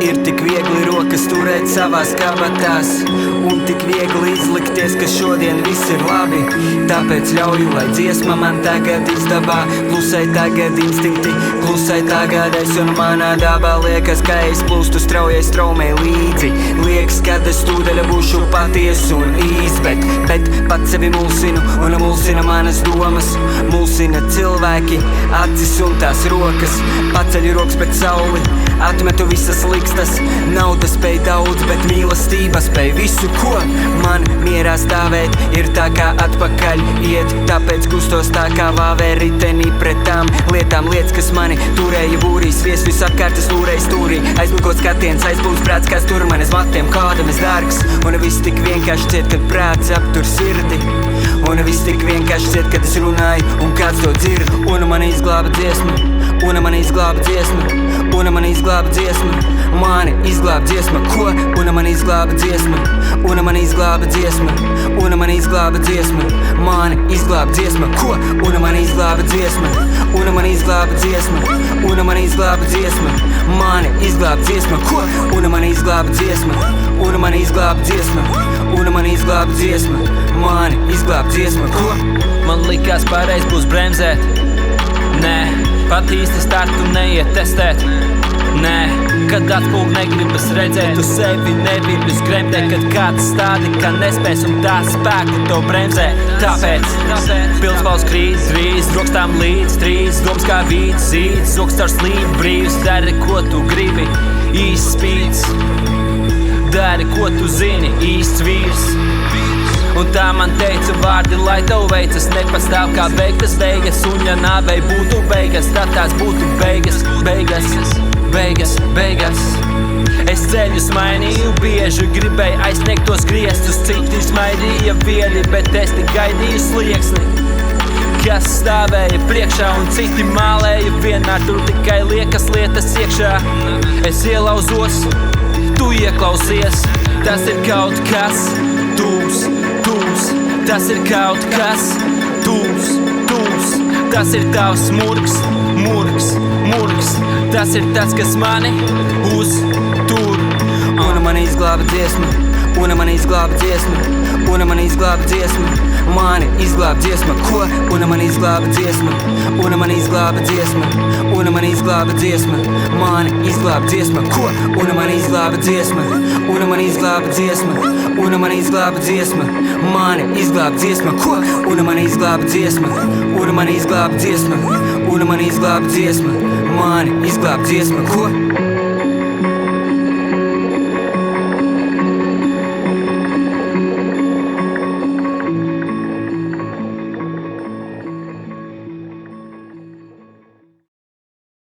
Ir tik viegli rokas turēt savās kabatās un tik viegli izlikties, ka šodien viss ir labi. Tāpēc ļauju, lai dziesma man tagad izdabā. Klusai tagad instinkti, klusai tagad es un manā dabā. Liekas, ka es plūstu straujai straumei līdzi. Liekas, kad es tūdaļa būšu patiesu un īs, bet pats sevi mulsinu un mulsina manas domas. Mulsina cilvēki, acis un tās rokas. Paceļu rokas pēc sauli, atmetu visas likstas. Nauda spēj daudz, bet mīlestība spēj visu, ko man mierā stāvēt ir tā kā atpakaļ iet. Tāpēc kustos tā kā vāvē riteni pret tām lietām. Lietas, kas mani turēja būrī, svies visapkārt es lūrēju stūrī. Aizmukot skatiens, aizplūst prāts, kas tur manis matiem kādam es dārgs. Un viss tik vienkārši ciet, kad prāts aptur sirdi. Un viss tik vienkārši ciet, kad es runāju un kāds to dzird. Un man izglāba dziesma, un man izglāba dziesma, un man izglāba dziesma. Mani izglāba dziesma, ko? Un man izglāba dziesma, un man izglāba dziesma, un man izglāba dziesma. Mani izglāba dziesma, ko? Un man izglāba dziesma, un man izglāba dziesma, un man izglāba dziesma. Mani izglāba dziesma, ko? Un man izglāba dziesma, un man izglāba dziesma, un man izglāba dziesma. Mani izglāba dziesma, ko? Man likās pareiz būs bremzēt. Nē, pat īsti startu neiet testēt. Nē, kad atpūk negribas redzēt uz sevi, neviļus gremdē, kad kāds stādi, ka nespēs un tā spēku to bremzē. Tāpēc pilspauls krīt drīz, rokstām līdz trīs, domas kā vīds zīds, zoks caur slīd brīvs, dari, ko tu gribi, īsts spīds. Dari, ko tu zini, īsts vīrs. Un tā man teica vārdi, lai tev veicas, nepastāv kā beigtas beigas. Un ja nāvei būtu beigas, tad tās būtu beigas, beigas, beigas, beigas. Es ceļus mainīju bieži, gribēju aizsniegt tos griestus. Citi smaidīja viedi, bet es tik gaidīju slieksni, kas stāvēja priekšā, un citi mālēja vienmēr. Tur tikai liekas lietas iekšā. Es ielauzos, tu ieklausies. Tas ir kaut kas tūs, tūs. Tas ir kaut kas tūs, tūs. Tas ir tavs murgs, murgs, murgs. Tas ir tas, kas mani uztur. Un man izglāba dziesma, un man izglāba dziesma, un man izglāba dziesma. Mani izglāba dziesma, ko? Un man izglāba dziesma, un man izglāba dziesma, un man izglāba dziesma. Mani izglāba dziesma, ko? Un man izglāba dziesma, un man izglāba dziesma, un man izglāba dziesma. Mani izglāba dziesma, ko? Un man izglāba dziesma, un man izglāba dziesma, un man izglāba dziesma. Mani izglāba dziesma, ko?